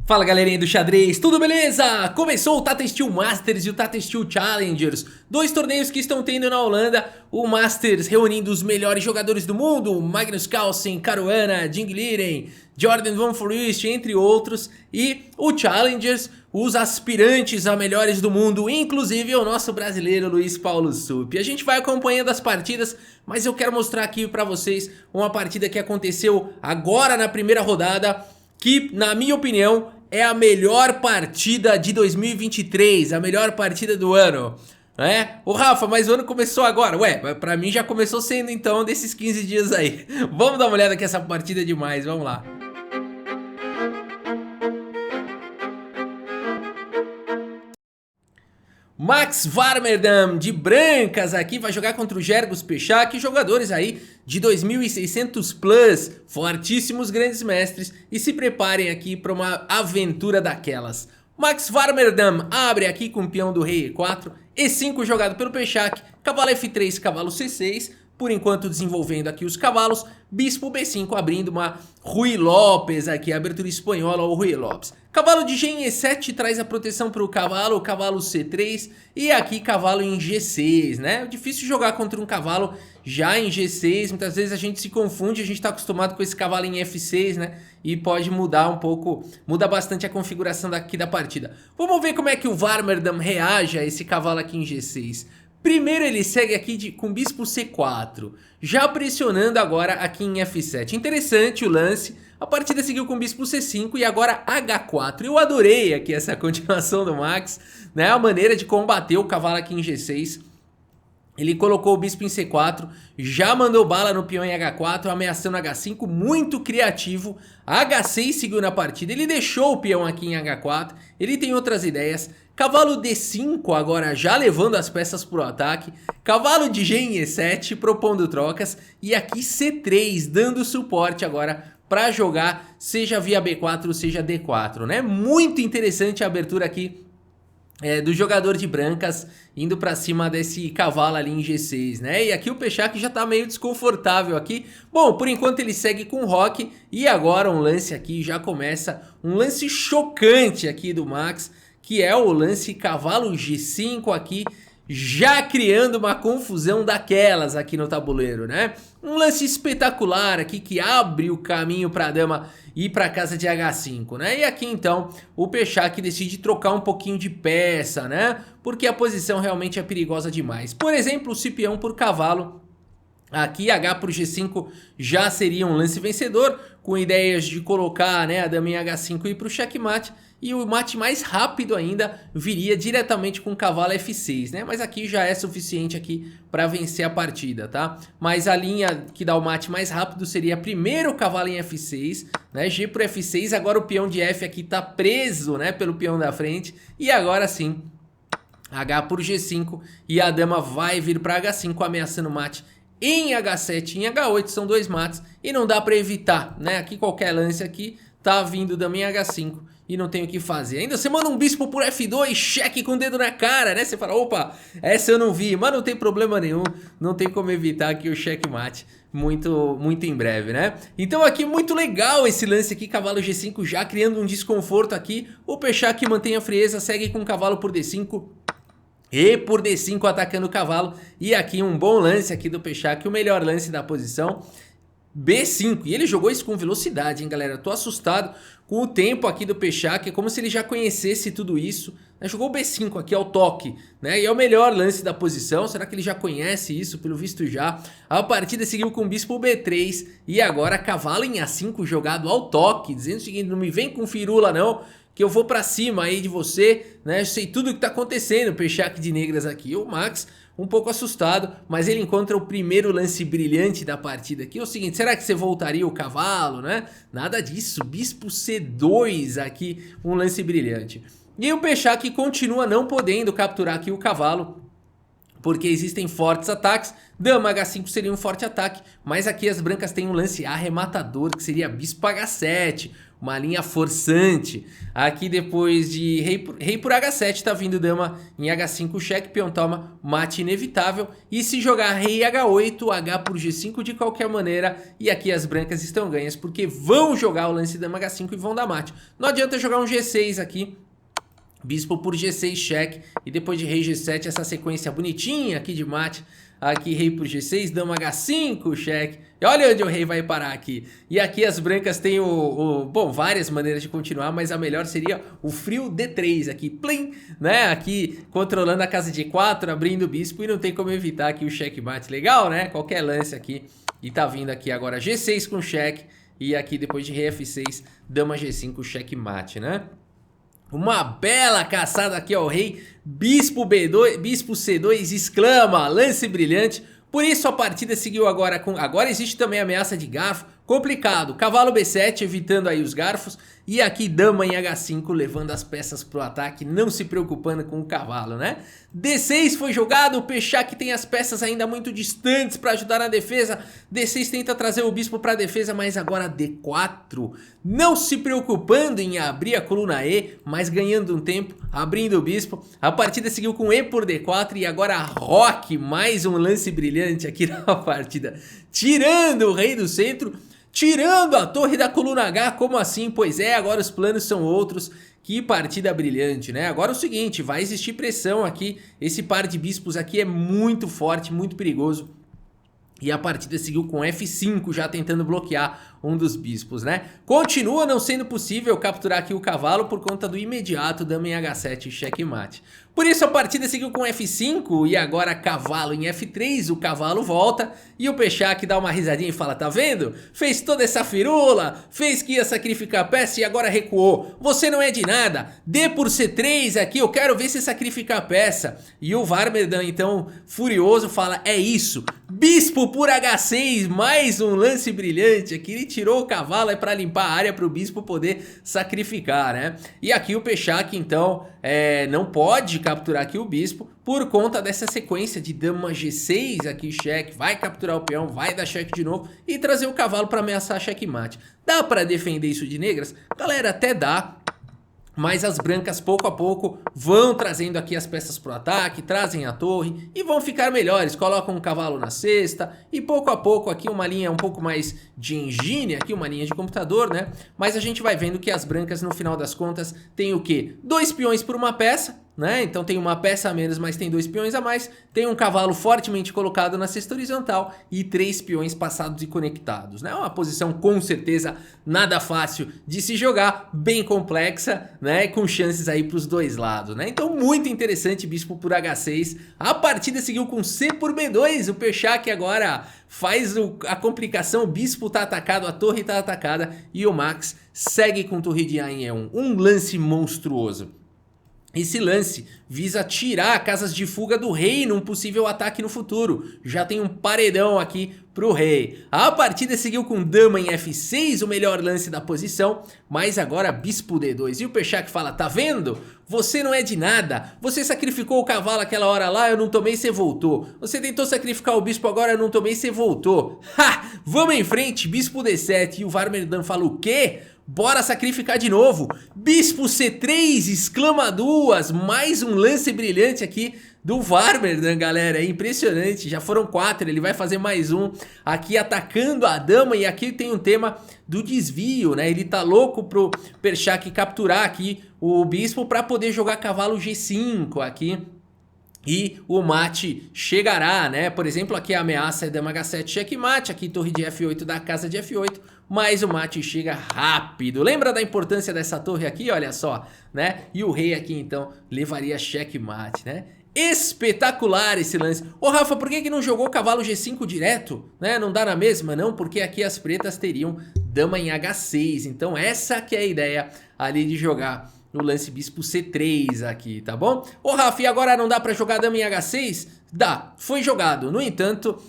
Fala galerinha do xadrez, tudo beleza? Começou o Tata Steel Masters e o Tata Steel Challengers, dois torneios que estão tendo na Holanda. O Masters reunindo os melhores jogadores do mundo, Magnus Carlsen, Caruana, Ding Liren, Jordan Van Foreest, entre outros. E o Challengers, os aspirantes a melhores do mundo, inclusive o nosso brasileiro Luiz Paulo Supp. A gente vai acompanhando as partidas, mas eu quero mostrar aqui pra vocês uma partida que aconteceu agora na primeira rodada, que, na minha opinião, é a melhor partida de 2023, a melhor partida do ano, né? Ô Rafa, mas o ano começou agora. Ué, pra mim já começou sendo então desses 15 dias aí. Vamos dar uma olhada que essa partida é demais, vamos lá. Max Warmerdam, de brancas aqui, vai jogar contra o Gergos Pechak, jogadores aí de 2.600 plus, fortíssimos grandes mestres, e se preparem aqui para uma aventura daquelas. Max Warmerdam abre aqui com o peão do rei E4, E5 jogado pelo Pechak, cavalo F3, cavalo C6, por enquanto desenvolvendo aqui os cavalos, bispo B5 abrindo uma Ruy Lopes aqui, abertura espanhola ou Ruy Lopes. Cavalo de G em E7 traz a proteção para o cavalo C3 e aqui cavalo em G6, né? Difícil jogar contra um cavalo já em G6, muitas vezes a gente se confunde, a gente está acostumado com esse cavalo em F6, né? E pode mudar um pouco, muda bastante a configuração daqui da partida. Vamos ver como é que o Warmerdam reage a esse cavalo aqui em G6. Primeiro ele segue aqui com bispo C4, já pressionando agora aqui em F7. Interessante o lance, a partida seguiu com bispo C5 e agora H4. Eu adorei aqui essa continuação do Max, né? A maneira de combater o cavalo aqui em G6. Ele colocou o bispo em C4, já mandou bala no peão em H4, ameaçando H5, muito criativo. H6 seguiu na partida, ele deixou o peão aqui em H4, ele tem outras ideias. Cavalo D5 agora já levando as peças para o ataque. Cavalo de G em E7 propondo trocas. E aqui C3 dando suporte agora para jogar seja via B4 seja D4, né? Muito interessante a abertura aqui do jogador de brancas indo para cima desse cavalo ali em G6, né? E aqui o Pechak já tá meio desconfortável aqui. Bom, por enquanto ele segue com o roque e agora um lance aqui já começa, um lance chocante aqui do Max, que é o lance cavalo G5 aqui, já criando uma confusão daquelas aqui no tabuleiro, né? Um lance espetacular aqui que abre o caminho para a dama ir para casa de H5, né? E aqui então o Pechak decide trocar um pouquinho de peça, né? Porque a posição realmente é perigosa demais. Por exemplo, o peão por cavalo. Aqui H por G5 já seria um lance vencedor, com ideias de colocar, né, a dama em H5 e ir para o checkmate. E o mate mais rápido ainda viria diretamente com o cavalo F6, né? Mas aqui já é suficiente aqui para vencer a partida, tá? Mas a linha que dá o mate mais rápido seria primeiro o cavalo em F6, né? G por F6, agora o peão de F aqui tá preso, né, pelo peão da frente. E agora sim, H por G5 e a dama vai vir para H5 ameaçando o mate em H7 e em H8, são dois mates e não dá para evitar, né? Aqui qualquer lance aqui tá vindo dama em H5 e não tem o que fazer. Ainda você manda um bispo por F2, cheque com o dedo na cara, né? Você fala, opa, essa eu não vi, mas não tem problema nenhum, não tem como evitar aqui o checkmate muito em breve, né? Então aqui muito legal esse lance aqui, cavalo G5 já criando um desconforto aqui. O Pechak mantém a frieza, segue com o cavalo por D5. E por D5 atacando o cavalo. E aqui um bom lance aqui do Pechak, o melhor lance da posição. B5, e ele jogou isso com velocidade, hein, galera? Tô assustado com o tempo aqui do Pechak, é como se ele já conhecesse tudo isso, né? Jogou B5 aqui ao toque, né? E é o melhor lance da posição. Será que ele já conhece isso? Pelo visto já. A partida seguiu com bispo B3 e agora cavalo em A5 jogado ao toque, dizendo o seguinte, não me vem com firula não, que eu vou pra cima aí de você, né? Eu sei tudo o que tá acontecendo, o Pechak de negras aqui. O Max um pouco assustado, mas ele encontra o primeiro lance brilhante da partida aqui. É o seguinte, será que você voltaria o cavalo, né? Nada disso, bispo C2 aqui, um lance brilhante. E o Pechak continua não podendo capturar aqui o cavalo, porque existem fortes ataques. Dama H5 seria um forte ataque, mas aqui as brancas têm um lance arrematador, que seria bispo H7. uma linha forçante. Aqui depois de rei por H7 tá vindo dama em H5 cheque, peão toma, mate inevitável. E se jogar rei H8, H por G5 de qualquer maneira. E aqui as brancas estão ganhas porque vão jogar o lance dama H5 e vão dar mate. Não adianta jogar um G6 aqui. Bispo por G6 cheque e depois de rei G7 essa sequência bonitinha aqui de mate. Aqui rei por G6, dama H5 cheque. E olha onde o rei vai parar aqui. E aqui as brancas têm bom, várias maneiras de continuar, mas a melhor seria o frio D3 aqui, plim, né? Aqui controlando a casa de 4, abrindo o bispo e não tem como evitar aqui o checkmate. Legal, né? Qualquer lance aqui. E tá vindo aqui agora G6 com cheque e aqui depois de rei F6, dama G5 checkmate, né? Uma bela caçada aqui ao rei, bispo B2, bispo C2, exclama, lance brilhante. Por isso a partida seguiu agora com... Agora existe também ameaça de garfo, complicado. Cavalo B7 evitando aí os garfos. E aqui dama em H5 levando as peças pro ataque, não se preocupando com o cavalo, né? D6 foi jogado, o Pechak tem as peças ainda muito distantes para ajudar na defesa. D6 tenta trazer o bispo para defesa, mas agora D4. Não se preocupando em abrir a coluna E, mas ganhando um tempo, abrindo o bispo. A partida seguiu com E por D4 e agora Roque, mais um lance brilhante aqui na partida. Tirando o rei do centro, tirando a torre da coluna H, como assim? Pois é, agora os planos são outros. Que partida brilhante, né? Agora é o seguinte, vai existir pressão aqui. Esse par de bispos aqui é muito forte, muito perigoso. E a partida seguiu com F5, já tentando bloquear um dos bispos, né? Continua não sendo possível capturar aqui o cavalo por conta do imediato dama em H7 checkmate. Por isso a partida seguiu com F5 e agora cavalo em F3, o cavalo volta e o Pechak dá uma risadinha e fala, tá vendo? Fez toda essa firula, fez que ia sacrificar a peça e agora recuou. Você não é de nada, D por C3 aqui, eu quero ver você sacrificar a peça. E o Warmerdam então, furioso, fala, é isso, bispo por H6, mais um lance brilhante aqui, ele tirou o cavalo é para limpar a área para o bispo poder sacrificar, né? E aqui o Pechak então não pode capturar aqui o bispo por conta dessa sequência de dama G6 aqui cheque, vai capturar o peão, vai dar cheque de novo e trazer o cavalo para ameaçar checkmate. Dá para defender isso de negras? Galera, até dá. Mas as brancas pouco a pouco vão trazendo aqui as peças pro ataque, trazem a torre e vão ficar melhores. Colocam um cavalo na cesta e pouco a pouco aqui uma linha um pouco mais de engine, aqui uma linha de computador, né? Mas a gente vai vendo que as brancas no final das contas tem o quê? 2 peões por uma peça, né? Então tem uma peça a menos, mas tem 2 peões a mais. Tem um cavalo fortemente colocado na cesta horizontal e 3 peões passados e conectados, né? Uma posição com certeza nada fácil de se jogar, bem complexa, né? Com chances aí para os dois lados, né? Então muito interessante, bispo por H6. A partida seguiu com C por B2. O Pechak agora faz a complicação, o bispo tá atacado, a torre tá atacada e o Max segue com torre de A em E1. Um lance monstruoso. Esse lance visa tirar casas de fuga do rei num possível ataque no futuro. Já tem um paredão aqui pro rei. A partida seguiu com dama em F6, o melhor lance da posição, mas agora bispo D2. E o Pechak fala, tá vendo? Você não é de nada. Você sacrificou o cavalo aquela hora lá, eu não tomei, você voltou. Você tentou sacrificar o bispo agora, eu não tomei, você voltou. Ha! Vamos em frente, bispo D7. E o Warmerdam fala, o quê? Bora sacrificar de novo. Bispo C3, exclama duas. Mais um lance brilhante aqui do Warmerdam, galera. É impressionante. Já foram 4, ele vai fazer mais um. Aqui atacando a dama. E aqui tem um tema do desvio, né? Ele tá louco pro Pechak capturar aqui o bispo para poder jogar cavalo G5 aqui. E o mate chegará, né? Por exemplo, aqui a ameaça é dama H7 checkmate, aqui torre de F8 da casa de F8, mas o mate chega rápido. Lembra da importância dessa torre aqui? Olha só, né? E o rei aqui, então, levaria checkmate, né? Espetacular esse lance. Ô Rafa, por que não jogou cavalo G5 direto? Né? Não dá na mesma? Não, porque aqui as pretas teriam dama em H6. Então essa que é a ideia ali de jogar no lance bispo C3 aqui, tá bom? Ô Rafa, e agora não dá pra jogar dama em H6? Dá, foi jogado. No entanto,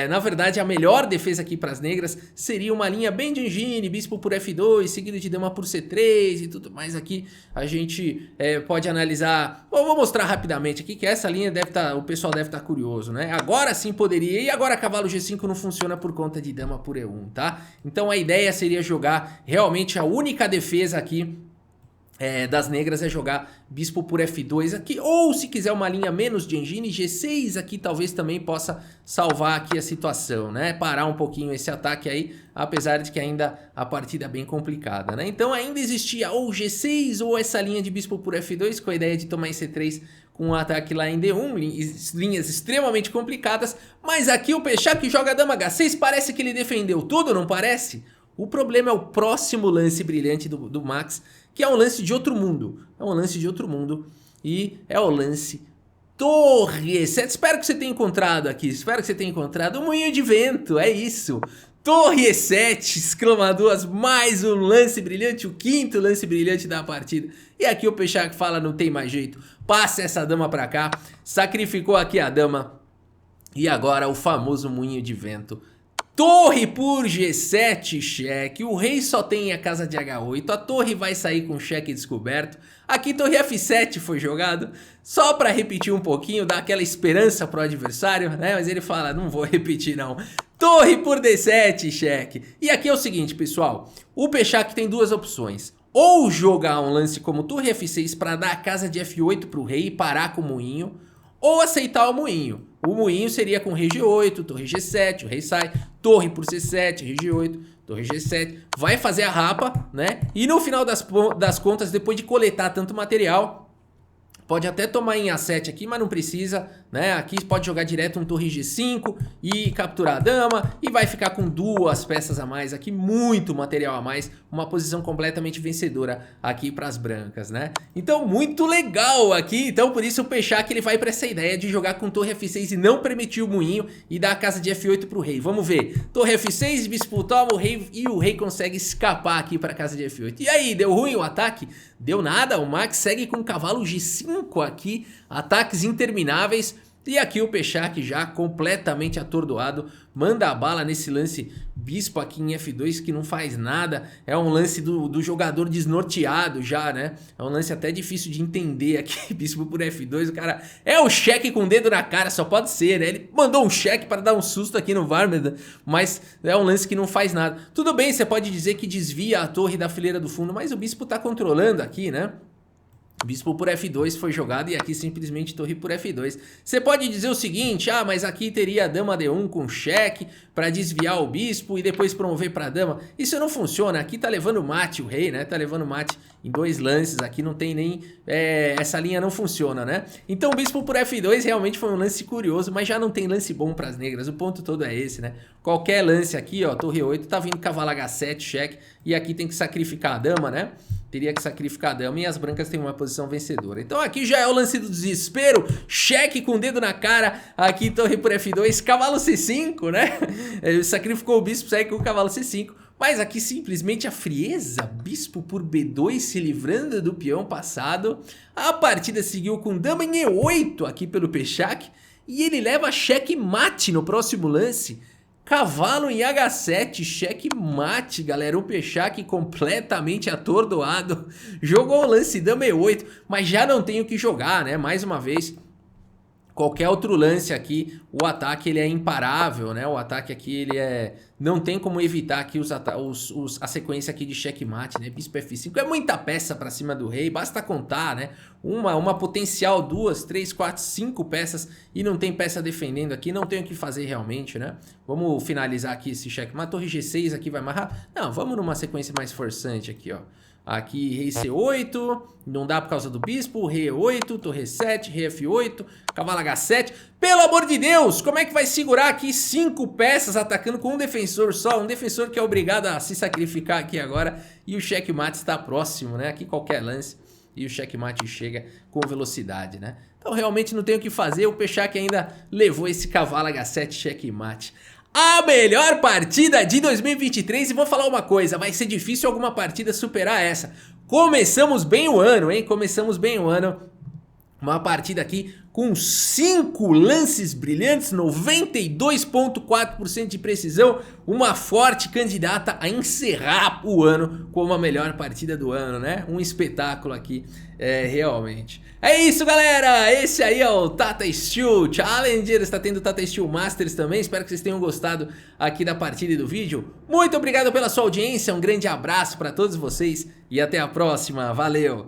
Na verdade, a melhor defesa aqui para as negras seria uma linha bem de engine, bispo por F2, seguido de dama por C3 e tudo mais. Aqui a gente pode analisar. Bom, vou mostrar rapidamente aqui que essa linha o pessoal deve estar curioso, né? Agora sim poderia, e agora cavalo G5 não funciona por conta de dama por E1, tá? Então a ideia seria jogar realmente a única defesa aqui das negras é jogar bispo por F2 aqui, ou se quiser uma linha menos de engine, G6 aqui talvez também possa salvar aqui a situação, né? Parar um pouquinho esse ataque aí, apesar de que ainda a partida é bem complicada, né? Então ainda existia ou G6 ou essa linha de bispo por F2 com a ideia de tomar em C3 com um ataque lá em D1, linhas extremamente complicadas, mas aqui o Peshak joga dama H6, parece que ele defendeu tudo, não parece? O problema é o próximo lance brilhante do Max, que é um lance de outro mundo. É um lance de outro mundo e é o lance Torre E7. Espero que você tenha encontrado aqui, espero que você tenha encontrado um moinho de vento, é isso. Torre E7, exclamadoras, mais um lance brilhante, o quinto lance brilhante da partida. E aqui o Peshak fala, não tem mais jeito, passa essa dama pra cá, sacrificou aqui a dama. E agora o famoso moinho de vento. Torre por G7, cheque, o rei só tem a casa de H8, a torre vai sair com cheque descoberto, aqui torre F7 foi jogado, só para repetir um pouquinho, dar aquela esperança pro adversário, né, mas ele fala, não vou repetir não, torre por D7, cheque, e aqui é o seguinte pessoal, o Peshak tem duas opções, ou jogar um lance como torre F6 para dar a casa de F8 pro rei e parar com o moinho, ou aceitar o moinho. O moinho seria com rei G8, torre G7, o rei sai, torre por C7, rei G8, torre G7, vai fazer a rapa, né? E no final das contas, depois de coletar tanto material, pode até tomar em A7 aqui, mas não precisa, né? Aqui pode jogar direto um torre G5 e capturar a dama e vai ficar com duas peças a mais aqui, muito material a mais, uma posição completamente vencedora aqui para as brancas, né? Então muito legal aqui, então por isso o Peshak ele vai para essa ideia de jogar com torre F6 e não permitir o moinho e dar a casa de F8 pro rei. Vamos ver, torre F6, bispo toma o rei e o rei consegue escapar aqui para a casa de F8. E aí, deu ruim o ataque? Deu nada, o Max segue com cavalo G5 aqui, ataques intermináveis. E aqui o Peshak já completamente atordoado, manda a bala nesse lance bispo aqui em F2 que não faz nada. É um lance do jogador desnorteado já, né? É um lance até difícil de entender aqui, bispo por F2. O cara é o cheque com o dedo na cara, só pode ser, né? Ele mandou um cheque para dar um susto aqui no Varmerdam, mas é um lance que não faz nada. Tudo bem, você pode dizer que desvia a torre da fileira do fundo, mas o bispo tá controlando aqui, né? Bispo por F2 foi jogado e aqui simplesmente torre por F2. Você pode dizer o seguinte, mas aqui teria a dama D1 com cheque para desviar o bispo e depois promover para a dama. Isso não funciona, aqui tá levando mate o rei, né? Tá levando mate em dois lances, aqui não tem nem... essa linha não funciona, né? Então o bispo por F2 realmente foi um lance curioso, mas já não tem lance bom para as negras, o ponto todo é esse, né? Qualquer lance aqui, ó, torre 8, tá vindo cavalo H7, cheque, e aqui tem que sacrificar a dama, né? Teria que sacrificar a dama e as brancas têm uma posição vencedora. Então aqui já é o lance do desespero, cheque com o dedo na cara, aqui torre por F2, cavalo C5, né? Ele sacrificou o bispo, segue com o cavalo C5, mas aqui simplesmente a frieza, bispo por B2 se livrando do peão passado. A partida seguiu com dama em E8 aqui pelo Peshak e ele leva cheque mate no próximo lance. Cavalo em H7, cheque mate, galera, o Peshak completamente atordoado, jogou o lance dama E8, mas já não tem o que jogar, né, mais uma vez, qualquer outro lance aqui, o ataque ele é imparável, né, o ataque aqui ele não tem como evitar aqui a sequência aqui de checkmate, né, bispo F5, é muita peça pra cima do rei, basta contar, né, uma potencial, 2, 3, 4, 5 peças e não tem peça defendendo aqui, não tem o que fazer realmente, né, vamos finalizar aqui esse checkmate, torre G6 aqui vai amarrar, não, vamos numa sequência mais forçante aqui, ó. Aqui rei C8, não dá por causa do bispo, rei E8, torre E7, rei F8, cavalo H7. Pelo amor de Deus, como é que vai segurar aqui 5 peças atacando com um defensor só? Um defensor que é obrigado a se sacrificar aqui agora e o checkmate está próximo, né? Aqui qualquer lance e o checkmate chega com velocidade, né? Então realmente não tem o que fazer, o Peshak ainda levou esse cavalo H7 checkmate. A melhor partida de 2023 e vou falar uma coisa, vai ser difícil alguma partida superar essa. Começamos bem o ano, hein? Começamos bem o ano Uma partida aqui com 5 lances brilhantes, 92,4% de precisão, uma forte candidata a encerrar o ano como a melhor partida do ano, né? Um espetáculo aqui, realmente. É isso, galera! Esse aí é o Tata Steel Challenger, está tendo Tata Steel Masters também, espero que vocês tenham gostado aqui da partida e do vídeo. Muito obrigado pela sua audiência, um grande abraço para todos vocês e até a próxima, valeu!